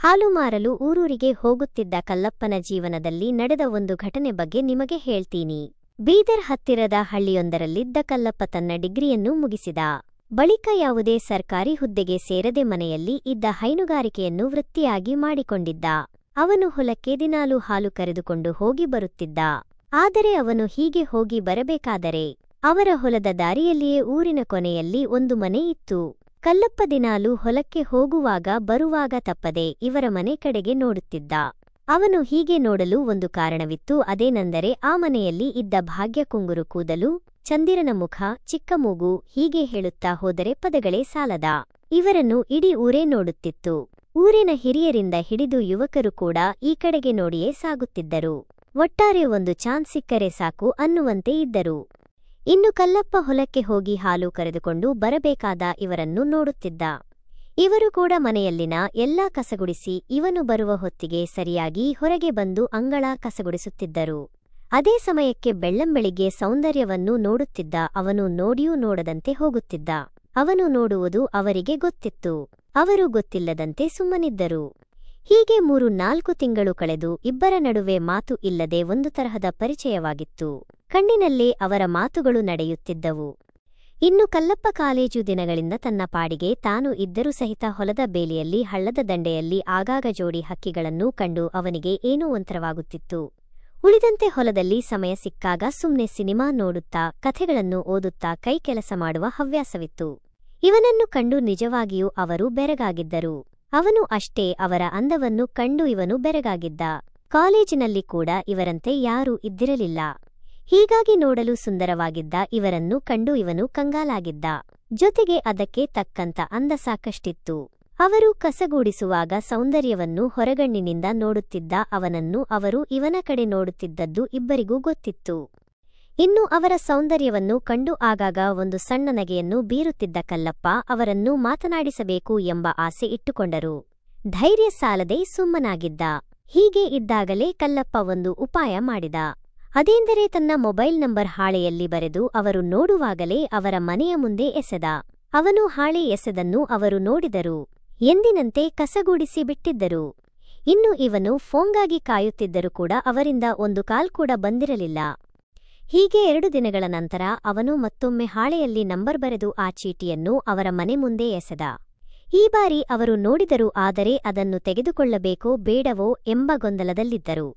ಹಾಲು ಮಾರಲು ಊರೂರಿಗೆ ಹೋಗುತ್ತಿದ್ದ ಕಲ್ಲಪ್ಪನ ಜೀವನದಲ್ಲಿ ನಡೆದ ಒಂದು ಘಟನೆ ಬಗ್ಗೆ ನಿಮಗೆ ಹೇಳ್ತೀನಿ. ಬೀದರ್ ಹತ್ತಿರದ ಹಳ್ಳಿಯೊಂದರಲ್ಲಿದ್ದ ಕಲ್ಲಪ್ಪ ತನ್ನ ಡಿಗ್ರಿಯನ್ನು ಮುಗಿಸಿದ ಬಳಿಕ ಯಾವುದೇ ಸರ್ಕಾರಿ ಹುದ್ದೆಗೆ ಸೇರದೆ ಮನೆಯಲ್ಲಿ ಇದ್ದ ಹೈನುಗಾರಿಕೆಯನ್ನು ವೃತ್ತಿಯಾಗಿ ಮಾಡಿಕೊಂಡಿದ್ದ. ಅವನು ಹೊಲಕ್ಕೆ ದಿನಾಲೂ ಹಾಲು ಕರೆದುಕೊಂಡು ಹೋಗಿ ಬರುತ್ತಿದ್ದ. ಆದರೆ ಅವನು ಹೀಗೆ ಹೋಗಿ ಬರಬೇಕಾದರೆ ಅವರ ಹೊಲದ ದಾರಿಯಲ್ಲಿಯೇ ಊರಿನ ಕೊನೆಯಲ್ಲಿ ಒಂದು ಮನೆ ಇತ್ತು. ಕಲ್ಲಪ್ಪ ದಿನಾಲೂ ಹೊಲಕ್ಕೆ ಹೋಗುವಾಗ ಬರುವಾಗ ತಪ್ಪದೆ ಇವರ ಮನೆ ಕಡೆಗೆ ನೋಡುತ್ತಿದ್ದ. ಅವನು ಹೀಗೆ ನೋಡಲು ಒಂದು ಕಾರಣವಿತ್ತು. ಅದೇನೆಂದರೆ ಆ ಮನೆಯಲ್ಲಿ ಇದ್ದ ಭಾಗ್ಯ ಕುಂಗುರು ಕೂದಲು, ಚಂದಿರನ ಮುಖ, ಚಿಕ್ಕ ಮೂಗು, ಹೀಗೆ ಹೇಳುತ್ತಾ ಹೋದರೆ ಪದಗಳೇ ಸಾಲದ. ಇವರನ್ನು ಇಡೀ ಊರೇ ನೋಡುತ್ತಿತ್ತು. ಊರಿನ ಹಿರಿಯರಿಂದ ಹಿಡಿದು ಯುವಕರು ಕೂಡ ಈ ಕಡೆಗೆ ನೋಡಿಯೇ ಸಾಗುತ್ತಿದ್ದರು. ಒಟ್ಟಾರೆ ಒಂದು ಚಾನ್ಸ್ ಸಿಕ್ಕರೆ ಸಾಕು ಅನ್ನುವಂತೆ ಇದ್ದರು. ಇನ್ನು ಕಲ್ಲಪ್ಪ ಹೊಲಕ್ಕೆ ಹೋಗಿ ಹಾಲು ಕರೆದುಕೊಂಡು ಬರಬೇಕಾದ ಇವರನ್ನು ನೋಡುತ್ತಿದ್ದ. ಇವರು ಕೂಡ ಮನೆಯಲ್ಲಿನ ಎಲ್ಲಾ ಕಸಗುಡಿಸಿ ಇವನು ಬರುವ ಹೊತ್ತಿಗೆ ಸರಿಯಾಗಿ ಹೊರಗೆ ಬಂದು ಅಂಗಳ ಕಸಗುಡಿಸುತ್ತಿದ್ದರು. ಅದೇ ಸಮಯಕ್ಕೆ ಬೆಳ್ಳಂಬೆಳಿಗ್ಗೆ ಸೌಂದರ್ಯವನ್ನು ನೋಡುತ್ತಿದ್ದ ಅವನು ನೋಡಿಯೂ ನೋಡದಂತೆ ಹೋಗುತ್ತಿದ್ದ. ಅವನು ನೋಡುವುದು ಅವರಿಗೆ ಗೊತ್ತಿತ್ತು. ಅವರು ಗೊತ್ತಿಲ್ಲದಂತೆ ಸುಮ್ಮನಿದ್ದರು. ಹೀಗೆ 3-4 ತಿಂಗಳು ಕಳೆದು ಇಬ್ಬರ ನಡುವೆ ಮಾತು ಇಲ್ಲದೆ ಒಂದು ತರಹದ ಪರಿಚಯವಾಗಿತ್ತು. ಕಣ್ಣಿನಲ್ಲೇ ಅವರ ಮಾತುಗಳು ನಡೆಯುತ್ತಿದ್ದವು. ಇನ್ನು ಕಲ್ಲಪ್ಪ ಕಾಲೇಜು ದಿನಗಳಿಂದ ತನ್ನ ಪಾಡಿಗೆ ತಾನು ಇದ್ದರೂ ಸಹಿತ ಹೊಲದ ಬೇಲಿಯಲ್ಲಿ ಹಳ್ಳದ ದಂಡೆಯಲ್ಲಿ ಆಗಾಗ ಜೋಡಿ ಹಕ್ಕಿಗಳನ್ನೂ ಕಂಡು ಅವನಿಗೆ ಏನೋ ಒಂಥರವಾಗುತ್ತಿತ್ತು. ಉಳಿದಂತೆ ಹೊಲದಲ್ಲಿ ಸಮಯ ಸಿಕ್ಕಾಗ ಸುಮ್ನೆ ಸಿನಿಮಾ ನೋಡುತ್ತಾ ಕಥೆಗಳನ್ನು ಓದುತ್ತಾ ಕೈ ಕೆಲಸ ಮಾಡುವ ಹವ್ಯಾಸವಿತ್ತು. ಇವನನ್ನು ಕಂಡು ನಿಜವಾಗಿಯೂ ಅವರು ಬೆರಗಾಗಿದ್ದರು. ಅವನು ಅಷ್ಟೇ ಅವರ ಅಂದವನ್ನು ಕಂಡು ಇವನು ಬೆರಗಾಗಿದ್ದ. ಕಾಲೇಜಿನಲ್ಲಿ ಕೂಡ ಇವರಂತೆ ಯಾರೂ ಇದ್ದಿರಲಿಲ್ಲ. ಹೀಗಾಗಿ ನೋಡಲು ಸುಂದರವಾಗಿದ್ದ ಇವರನ್ನು ಕಂಡು ಇವನು ಕಂಗಾಲಾಗಿದ್ದ. ಜೊತೆಗೆ ಅದಕ್ಕೆ ತಕ್ಕಂತ ಅಂದ ಸಾಕಷ್ಟಿತ್ತು. ಅವರು ಕಸಗೂಡಿಸುವಾಗ ಸೌಂದರ್ಯವನ್ನು ಹೊರಗಣ್ಣಿನಿಂದ ನೋಡುತ್ತಿದ್ದ ಅವನನ್ನು ಅವರು ಇವನ ಕಡೆ ನೋಡುತ್ತಿದ್ದದ್ದು ಇಬ್ಬರಿಗೂ ಗೊತ್ತಿತ್ತು. ಇನ್ನು ಅವರ ಸೌಂದರ್ಯವನ್ನು ಕಂಡು ಆಗಾಗ ಒಂದು ಸಣ್ಣ ನಗೆಯನ್ನು ಬೀರುತ್ತಿದ್ದ ಕಲ್ಲಪ್ಪ ಅವರನ್ನು ಮಾತನಾಡಿಸಬೇಕು ಎಂಬ ಆಸೆ ಇಟ್ಟುಕೊಂಡರು. ಧೈರ್ಯ ಸಾಲದೆ ಸುಮ್ಮನಾಗಿದ್ದ. ಹೀಗೆ ಇದ್ದಾಗಲೇ ಕಲ್ಲಪ್ಪ ಒಂದು ಉಪಾಯ ಮಾಡಿದ. ಅದೇಂದರೆ ತನ್ನ ಮೊಬೈಲ್ ನಂಬರ್ ಹಾಳೆಯಲ್ಲಿ ಬರೆದು ಅವರು ನೋಡುವಾಗಲೇ ಅವರ ಮನೆಯ ಮುಂದೆ ಎಸೆದ. ಅವನು ಹಾಳೆ ಎಸೆದನ್ನು ಅವರು ನೋಡಿದರು. ಎಂದಿನಂತೆ ಕಸಗೂಡಿಸಿ ಬಿಟ್ಟಿದ್ದರು. ಇನ್ನು ಇವನು ಫೋನ್ಗಾಗಿ ಕಾಯುತ್ತಿದ್ದರೂ ಕೂಡ ಅವರಿಂದ ಒಂದು ಕಾಲ್ ಕೂಡ ಬಂದಿರಲಿಲ್ಲ. ಹೀಗೆ 2 ದಿನಗಳ ನಂತರ ಅವನು ಮತ್ತೊಮ್ಮೆ ಹಾಳೆಯಲ್ಲಿ ನಂಬರ್ ಬರೆದು ಆ ಚೀಟಿಯನ್ನು ಅವರ ಮನೆ ಮುಂದೆ ಎಸೆದ. ಈ ಬಾರಿ ಅವರು ನೋಡಿದರು. ಆದರೆ ಅದನ್ನು ತೆಗೆದುಕೊಳ್ಳಬೇಕೋ ಬೇಡವೋ ಎಂಬ ಗೊಂದಲದಲ್ಲಿದ್ದರು.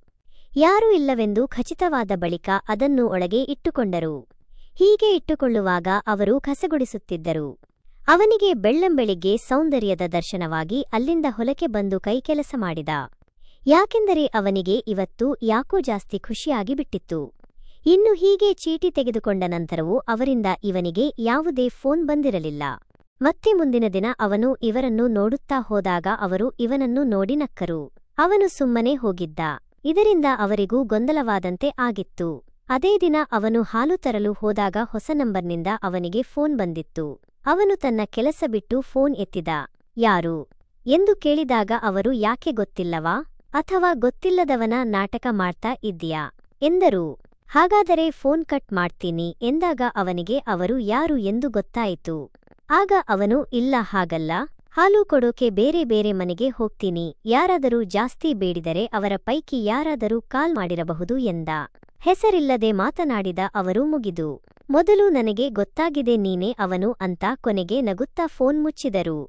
ಯಾರೂ ಇಲ್ಲವೆಂದು ಖಚಿತವಾದ ಬಳಿಕ ಅದನ್ನು ಒಳಗೆ ಇಟ್ಟುಕೊಂಡರು. ಹೀಗೆ ಇಟ್ಟುಕೊಳ್ಳುವಾಗ ಅವರು ಕಸಗುಡಿಸುತ್ತಿದ್ದರು. ಅವನಿಗೆ ಬೆಳ್ಳಂಬೆಳಿಗ್ಗೆ ಸೌಂದರ್ಯದ ದರ್ಶನವಾಗಿ ಅಲ್ಲಿಂದ ಹೊಲಕ್ಕೆ ಬಂದು ಕೈಕೆಲಸ ಮಾಡಿದ. ಯಾಕೆಂದರೆ ಅವನಿಗೆ ಇವತ್ತು ಯಾಕೋ ಜಾಸ್ತಿ ಖುಷಿಯಾಗಿ ಬಿಟ್ಟಿತ್ತು. ಇನ್ನು ಹೀಗೆ ಚೀಟಿ ತೆಗೆದುಕೊಂಡ ನಂತರವೂ ಅವರಿಂದ ಇವನಿಗೆ ಯಾವುದೇ ಫೋನ್ ಬಂದಿರಲಿಲ್ಲ. ಮತ್ತೆ ಮುಂದಿನ ದಿನ ಅವನು ಇವರನ್ನು ನೋಡುತ್ತಾ ಹೋದಾಗ ಅವರು ಇವನನ್ನು ನೋಡಿ ನಕ್ಕರು. ಅವನು ಸುಮ್ಮನೆ ಹೋಗಿದ್ದ. ಇದರಿಂದ ಅವರಿಗೂ ಗೊಂದಲವಾದಂತೆ ಆಗಿತ್ತು. ಅದೇ ದಿನ ಅವನು ಹಾಲು ತರಲು ಹೋದಾಗ ಹೊಸ ನಂಬರ್ನಿಂದ ಅವನಿಗೆ ಫೋನ್ ಬಂದಿತ್ತು. ಅವನು ತನ್ನ ಕೆಲಸ ಬಿಟ್ಟು ಫೋನ್ ಎತ್ತಿದ. ಯಾರು ಎಂದು ಕೇಳಿದಾಗ ಅವರು ಯಾಕೆ ಗೊತ್ತಿಲ್ಲವಾ ಅಥವಾ ಗೊತ್ತಿಲ್ಲದವನ ನಾಟಕ ಮಾಡ್ತಾ ಇದ್ದೀಯಾ ಎಂದರು. ಹಾಗಾದರೆ ಫೋನ್ ಕಟ್ ಮಾಡ್ತೀನಿ ಎಂದಾಗ ಅವನಿಗೆ ಅವರು ಯಾರು ಎಂದು ಗೊತ್ತಾಯಿತು. ಆಗ ಅವನು ಇಲ್ಲ ಹಾಗಲ್ಲ, ಹಾಲು ಕೊಡೋಕೆ ಬೇರೆ ಬೇರೆ ಮನೆಗೆ ಹೋಗ್ತೀನಿ, ಯಾರಾದರೂ ಜಾಸ್ತಿ ಬೇಡಿದರೆ ಅವರ ಪೈಕಿ ಯಾರಾದರೂ ಕಾಲ್ ಮಾಡಿರಬಹುದು ಎಂದ. ಹೆಸರಿಲ್ಲದೆ ಮಾತನಾಡಿದ ಅವರು ಮುಗಿದು. ಮೊದಲು ನನಗೆ ಗೊತ್ತಾಗಿದೆ ನೀನೇ ಅವನು ಅಂತ ಕೊನೆಗೆ ನಗುತ್ತಾ ಫೋನ್ ಮುಚ್ಚಿದರು.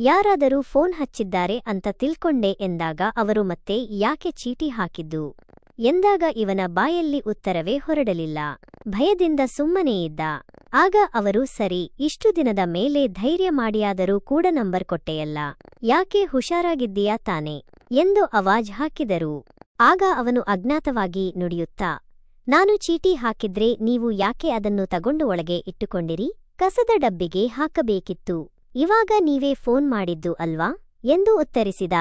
ಯಾರಾದರೂ ಫೋನ್ ಹಚ್ಚಿದ್ದಾರೆ ಅಂತ ತಿಳ್ಕೊಂಡೆ ಎಂದಾಗ ಅವರು ಮತ್ತೆ ಯಾಕೆ ಚೀಟಿ ಹಾಕಿದ್ದು ಎಂದಾಗ ಇವನ ಬಾಯಲ್ಲಿ ಉತ್ತರವೇ ಹೊರಡಲಿಲ್ಲ. ಭಯದಿಂದ ಸುಮ್ಮನೇ ಇದ್ದ. ಆಗ ಅವರು ಸರಿ, ಇಷ್ಟು ದಿನದ ಮೇಲೆ ಧೈರ್ಯ ಮಾಡಿಯಾದರೂ ಕೂಡ ನಂಬರ್ ಕೊಟ್ಟೆಯಲ್ಲ, ಯಾಕೆ ಹುಷಾರಾಗಿದ್ದೀಯಾ ತಾನೆ ಎಂದು ಅವಾಜ್ ಹಾಕಿದರು. ಆಗ ಅವನು ಅಜ್ಞಾತವಾಗಿ ನುಡಿಯುತ್ತಾ, ನಾನು ಚೀಟಿ ಹಾಕಿದ್ರೆ ನೀವು ಯಾಕೆ ಅದನ್ನು ತಗೊಂಡು ಒಳಗೆ ಇಟ್ಟುಕೊಂಡಿರಿ? ಕಸದ ಡಬ್ಬಿಗೆ ಹಾಕಬೇಕಿತ್ತು. ಇವಾಗ ನೀವೇ ಫೋನ್ ಮಾಡಿದ್ದು ಅಲ್ವಾ ಎಂದು ಉತ್ತರಿಸಿದ.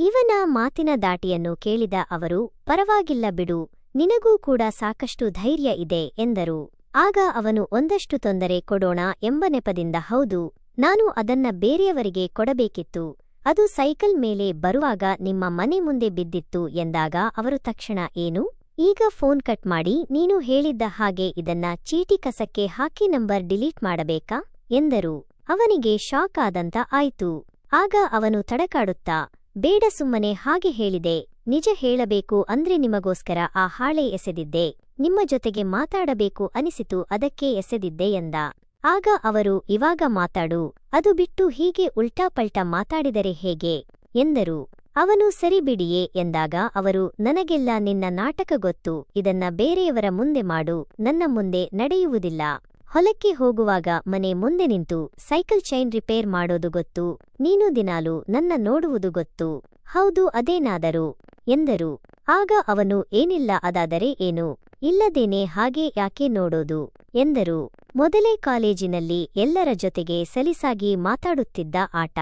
ಇವನ ಮಾತಿನ ದಾಟಿಯನ್ನು ಕೇಳಿದ ಅವರು, ಪರವಾಗಿಲ್ಲ ಬಿಡು, ನಿನಗೂ ಕೂಡ ಸಾಕಷ್ಟು ಧೈರ್ಯ ಇದೆ ಎಂದರು. ಆಗ ಅವನು ಒಂದಷ್ಟು ತೊಂದರೆ ಕೊಡೋಣ ಎಂಬ ನೆಪದಿಂದ ಹೌದು, ನಾನು ಅದನ್ನ ಬೇರೆಯವರಿಗೆ ಕೊಡಬೇಕಿತ್ತು, ಅದು ಸೈಕಲ್ ಮೇಲೆ ಬರುವಾಗ ನಿಮ್ಮ ಮನೆ ಮುಂದೆ ಬಿದ್ದಿತ್ತು ಎಂದಾಗ ಅವರು ತಕ್ಷಣ ಏನು, ಈಗ ಫೋನ್ ಕಟ್ ಮಾಡಿ ನೀನು ಹೇಳಿದ್ದ ಹಾಗೆ ಇದನ್ನ ಚೀಟಿ ಕಸಕ್ಕೆ ಹಾಕಿ ನಂಬರ್ ಡಿಲೀಟ್ ಮಾಡಬೇಕಾ ಎಂದರು. ಅವನಿಗೆ ಶಾಕ್ ಆದಂತ ಆಯ್ತು. ಆಗ ಅವನು ತಡಕಾಡುತ್ತಾ, ಬೇಡ, ಸುಮ್ಮನೆ ಹಾಗೆ ಹೇಳಿದೆ. ನಿಜ ಹೇಳಬೇಕು ಅಂದ್ರೆ ನಿಮಗೋಸ್ಕರ ಆ ಹಾಳೆ ಎಸೆದಿದ್ದೆ. ನಿಮ್ಮ ಜೊತೆಗೆ ಮಾತಾಡಬೇಕು ಅನಿಸಿತು, ಅದಕ್ಕೆ ಎಸೆದಿದ್ದೆ ಎಂದ. ಆಗ ಅವರು, ಇವಾಗ ಮಾತಾಡು, ಅದು ಬಿಟ್ಟು ಹೀಗೆ ಉಲ್ಟಾಪಲ್ಟಾ ಮಾತಾಡಿದರೆ ಹೇಗೆ ಎಂದರು. ಅವನು ಸರಿ ಬಿಡಿಯೇ ಎಂದಾಗ ಅವರು, ನನಗೆಲ್ಲ ನಿನ್ನ ನಾಟಕ ಗೊತ್ತು, ಇದನ್ನ ಬೇರೆಯವರ ಮುಂದೆ ಮಾಡು, ನನ್ನ ಮುಂದೆ ನಡೆಯುವುದಿಲ್ಲ. ಹೊಲಕ್ಕೆ ಹೋಗುವಾಗ ಮನೆ ಮುಂದೆ ನಿಂತು ಸೈಕಲ್ ಚೈನ್ ರಿಪೇರ್ ಮಾಡೋದು ಗೊತ್ತು, ನೀನು ದಿನಾಲು ನನ್ನ ನೋಡುವುದು ಗೊತ್ತು. ಹೌದು, ಅದೇನಾದರೂ ಎಂದರು. ಆಗ ಅವನು, ಏನಿಲ್ಲ, ಅದಾದರೆ ಏನು, ಇಲ್ಲದೇನೆ ಹಾಗೆ ಯಾಕೆ ನೋಡೋದು ಎಂದರು. ಮೊದಲೇ ಕಾಲೇಜಿನಲ್ಲಿ ಎಲ್ಲರ ಜೊತೆಗೆ ಸಲಿಸಾಗಿ ಮಾತಾಡುತ್ತಿದ್ದ ಆಟ.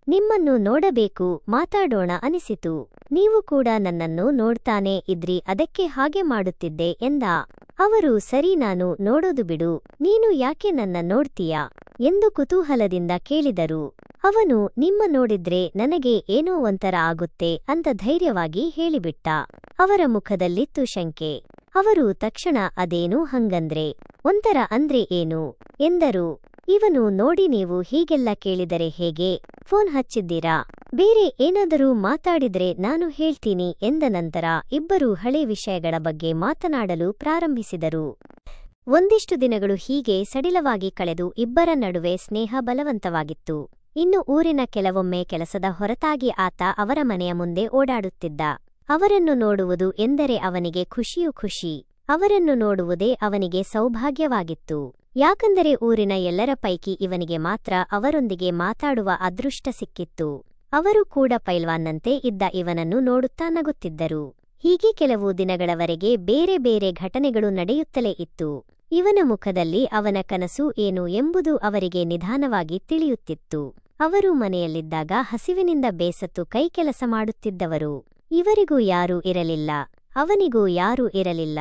ನಿಮ್ಮನ್ನು ನೋಡಬೇಕು, ಮಾತಾಡೋಣ ಅನಿಸಿತು. ನೀವು ಕೂಡ ನನ್ನನ್ನು ನೋಡ್ತಾನೆ ಇದ್ರಿ, ಅದಕ್ಕೆ ಹಾಗೆ ಮಾಡುತ್ತಿದ್ದೆ ಎಂದ. ಅವರು, ಸರಿ, ನಾನು ನೋಡೋದು ಬಿಡು, ನೀನು ಯಾಕೆ ನನ್ನ ನೋಡ್ತೀಯಾ ಎಂದು ಕುತೂಹಲದಿಂದ ಕೇಳಿದರು. ಅವನು, ನಿಮ್ಮ ನೋಡಿದ್ರೆ ನನಗೆ ಏನೋ ಒಂಥರ ಆಗುತ್ತೆ ಅಂತ ಧೈರ್ಯವಾಗಿ ಹೇಳಿಬಿಟ್ಟ. ಅವರ ಮುಖದಲ್ಲಿತ್ತು ಶಂಕೆ. ಅವರು ತಕ್ಷಣ, ಅದೇನು ಹಂಗಂದ್ರೆ, ಒಂಥರ ಅಂದ್ರೆ ಏನು ಎಂದರು. ಇವನು, ನೋಡಿ, ನೀವು ಹೀಗೆಲ್ಲ ಕೇಳಿದರೆ ಹೇಗೆ, ಫೋನ್ ಹಚ್ಚಿದ್ದೀರಾ, ಬೇರೆ ಏನಾದರೂ ಮಾತಾಡಿದ್ರೆ ನಾನು ಹೇಳ್ತೀನಿ ಎಂದ ನಂತರ ಇಬ್ಬರೂ ಹಳೆ ವಿಷಯಗಳ ಬಗ್ಗೆ ಮಾತನಾಡಲು ಪ್ರಾರಂಭಿಸಿದರು. ಒಂದಿಷ್ಟು ದಿನಗಳು ಹೀಗೆ ಸಡಿಲವಾಗಿ ಕಳೆದು ಇಬ್ಬರ ನಡುವೆ ಸ್ನೇಹ ಬಲವಂತವಾಗಿತ್ತು. ಇನ್ನು ಊರಿನ ಕೆಲವೊಮ್ಮೆ ಕೆಲಸದ ಹೊರತಾಗಿ ಆತ ಅವರ ಮನೆಯ ಮುಂದೆ ಓಡಾಡುತ್ತಿದ್ದ. ಅವರನ್ನು ನೋಡುವುದು ಎಂದರೆ ಅವನಿಗೆ ಖುಷಿಯೂ ಖುಷಿ. ಅವರನ್ನು ನೋಡುವುದೇ ಅವನಿಗೆ ಸೌಭಾಗ್ಯವಾಗಿತ್ತು. ಯಾಕಂದರೆ ಊರಿನ ಎಲ್ಲರ ಪೈಕಿ ಇವನಿಗೆ ಮಾತ್ರ ಅವರೊಂದಿಗೆ ಮಾತಾಡುವ ಅದೃಷ್ಟ ಸಿಕ್ಕಿತ್ತು. ಅವರು ಕೂಡ ಪೈಲ್ವಾನ್ನಂತೆ ಇದ್ದ ಇವನನ್ನು ನೋಡುತ್ತಾ ನಗುತ್ತಿದ್ದರು. ಹೀಗೆ ಕೆಲವು ದಿನಗಳವರೆಗೆ ಬೇರೆ ಬೇರೆ ಘಟನೆಗಳು ನಡೆಯುತ್ತಲೇ ಇತ್ತು. ಇವನ ಮುಖದಲ್ಲಿ ಅವನ ಕನಸು ಏನು ಎಂಬುದು ಅವರಿಗೆ ನಿಧಾನವಾಗಿ ತಿಳಿಯುತ್ತಿತ್ತು. ಅವರು ಮನೆಯಲ್ಲಿದ್ದಾಗ ಹಸಿವಿನಿಂದ ಬೇಸತ್ತು ಕೈಕೆಲಸ ಮಾಡುತ್ತಿದ್ದವರು. ಇವರಿಗೂ ಯಾರೂ ಇರಲಿಲ್ಲ, ಅವನಿಗೂ ಯಾರೂ ಇರಲಿಲ್ಲ.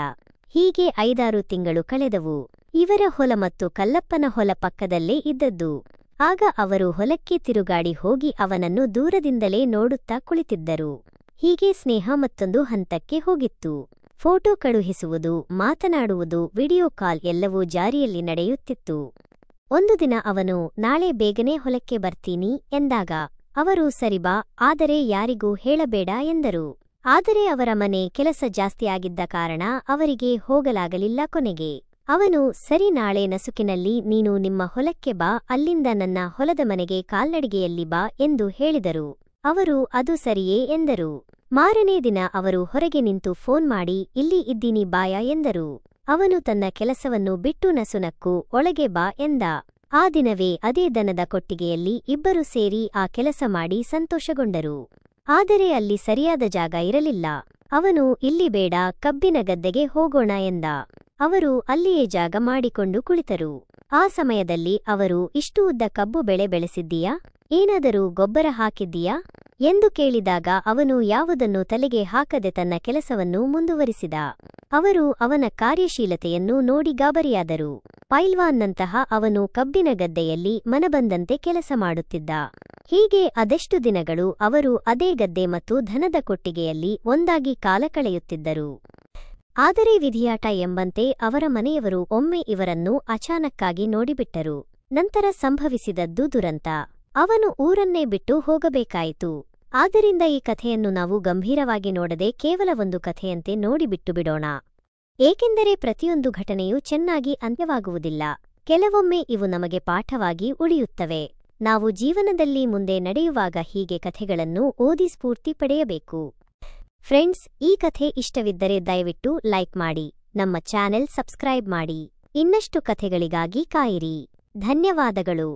ಹೀಗೆ 5-6 ತಿಂಗಳು ಕಳೆದವು. ಇವರ ಹೊಲ ಮತ್ತು ಕಲ್ಲಪ್ಪನ ಹೊಲ ಪಕ್ಕದಲ್ಲೇ ಇದ್ದದ್ದು. ಆಗ ಅವರು ಹೊಲಕ್ಕೆ ತಿರುಗಾಡಿ ಹೋಗಿ ಅವನನ್ನು ದೂರದಿಂದಲೇ ನೋಡುತ್ತಾ ಕುಳಿತಿದ್ದರು. ಹೀಗೆ ಸ್ನೇಹ ಮತ್ತೊಂದು ಹಂತಕ್ಕೆ ಹೋಗಿತ್ತು. ಫೋಟೋ ಕಳುಹಿಸುವುದು, ಮಾತನಾಡುವುದು, ವಿಡಿಯೋ ಕಾಲ್ ಎಲ್ಲವೂ ಜಾರಿಯಲ್ಲಿ ನಡೆಯುತ್ತಿತ್ತು. ಒಂದು ದಿನ ಅವನು, ನಾಳೆ ಬೇಗನೆ ಹೊಲಕ್ಕೆ ಬರ್ತೀನಿ ಎಂದಾಗ ಅವರು, ಸರಿ ಬಾ, ಆದರೆ ಯಾರಿಗೂ ಹೇಳಬೇಡ ಎಂದರು. ಆದರೆ ಅವರ ಮನೆ ಕೆಲಸ ಜಾಸ್ತಿಯಾಗಿದ್ದ ಕಾರಣ ಅವರಿಗೆ ಹೋಗಲಾಗಲಿಲ್ಲ. ಕೊನೆಗೆ ಅವನು, ಸರಿ, ನಾಳೆ ನಸುಕಿನಲ್ಲಿ ನೀನು ನಿಮ್ಮ ಹೊಲಕ್ಕೆ ಬಾ, ಅಲ್ಲಿಂದ ನನ್ನ ಹೊಲದ ಮನೆಗೆ ಕಾಲ್ನಡಿಗೆಯಲ್ಲಿ ಬಾ ಎಂದು ಹೇಳಿದರು. ಅವರು, ಅದು ಸರಿಯೇ ಎಂದರು. ಮಾರನೇ ದಿನ ಅವರು ಹೊರಗೆ ನಿಂತು ಫೋನ್ ಮಾಡಿ, ಇಲ್ಲಿ ಇದ್ದೀನಿ ಬಾಯ ಎಂದರು. ಅವನು ತನ್ನ ಕೆಲಸವನ್ನು ಬಿಟ್ಟು ನಸುನಕ್ಕು ಒಳಗೆ ಬಾ ಎಂದ. ಆ ದಿನವೇ ಅದೇ ದನದ ಕೊಟ್ಟಿಗೆಯಲ್ಲಿ ಇಬ್ಬರು ಸೇರಿ ಆ ಕೆಲಸ ಮಾಡಿ ಸಂತೋಷಗೊಂಡರು. ಆದರೆ ಅಲ್ಲಿ ಸರಿಯಾದ ಜಾಗ ಇರಲಿಲ್ಲ. ಅವನು, ಇಲ್ಲಿ ಬೇಡ, ಕಬ್ಬಿನ ಗದ್ದೆಗೆ ಹೋಗೋಣ ಎಂದ. ಅವರು ಅಲ್ಲಿಯೇ ಜಾಗ ಮಾಡಿಕೊಂಡು ಕುಳಿತರು. ಆ ಸಮಯದಲ್ಲಿ ಅವರು, ಇಷ್ಟು ಉದ್ದ ಕಬ್ಬು ಬೆಳೆ ಬೆಳೆಸಿದ್ದೀಯಾ, ಏನಾದರೂ ಗೊಬ್ಬರ ಹಾಕಿದ್ದೀಯಾ ಎಂದು ಕೇಳಿದಾಗ ಅವನು ಯಾವುದನ್ನು ತಲೆಗೆ ಹಾಕದೆ ತನ್ನ ಕೆಲಸವನ್ನು ಮುಂದುವರಿಸಿದ. ಅವರು ಅವನ ಕಾರ್ಯಶೀಲತೆಯನ್ನು ನೋಡಿ ಗಾಬರಿಯಾದರು. ಪೈಲ್ವಾನ್ನಂತಹ ಅವನು ಕಬ್ಬಿನ ಗದ್ದೆಯಲ್ಲಿ ಮನಬಂದಂತೆ ಕೆಲಸ ಮಾಡುತ್ತಿದ್ದ. ಹೀಗೆ ಅದೆಷ್ಟು ದಿನಗಳು ಅವರು ಅದೇ ಗದ್ದೆ ಮತ್ತು ಧನದ ಕೊಟ್ಟಿಗೆಯಲ್ಲಿ ಒಂದಾಗಿ ಕಾಲ ಕಳೆಯುತ್ತಿದ್ದರು. ಆದರೆ ವಿಧಿಯಾಟ ಎಂಬಂತೆ ಅವರ ಮನೆಯವರು ಒಮ್ಮೆ ಇವರನ್ನು ಅಚಾನಕ್ಕಾಗಿ ನೋಡಿಬಿಟ್ಟರು. ನಂತರ ಸಂಭವಿಸಿದದ್ದು ದುರಂತ. ಅವನು ಊರನ್ನೇ ಬಿಟ್ಟು ಹೋಗಬೇಕಾಯಿತು. ಆದ್ದರಿಂದ ಈ ಕಥೆಯನ್ನು ನಾವು ಗಂಭೀರವಾಗಿ ನೋಡದೆ ಕೇವಲ ಒಂದು ಕಥೆಯಂತೆ ನೋಡಿಬಿಟ್ಟು ಬಿಡೋಣ. ಏಕೆಂದರೆ ಪ್ರತಿಯೊಂದು ಘಟನೆಯೂ ಚೆನ್ನಾಗಿ ಅಂತ್ಯವಾಗುವುದಿಲ್ಲ. ಕೆಲವೊಮ್ಮೆ ಇವು ನಮಗೆ ಪಾಠವಾಗಿ ಉಳಿಯುತ್ತವೆ. ನಾವು ಜೀವನದಲ್ಲಿ ಮುಂದೆ ನಡೆಯುವಾಗ ಹೀಗೆ ಕಥೆಗಳನ್ನು ಓದಿ ಸ್ಫೂರ್ತಿ ಪಡೆಯಬೇಕು. ಫ್ರೆಂಡ್ಸ್, ಈ ಕಥೆ ಇಷ್ಟವಿದ್ದರೆ ದಯವಿಟ್ಟು ಲೈಕ್ ಮಾಡಿ, ನಮ್ಮ ಚಾನೆಲ್ ಸಬ್ಸ್ಕ್ರೈಬ್ ಮಾಡಿ. ಇನ್ನಷ್ಟು ಕಥೆಗಳಿಗಾಗಿ ಕಾಯಿರಿ. ಧನ್ಯವಾದಗಳು.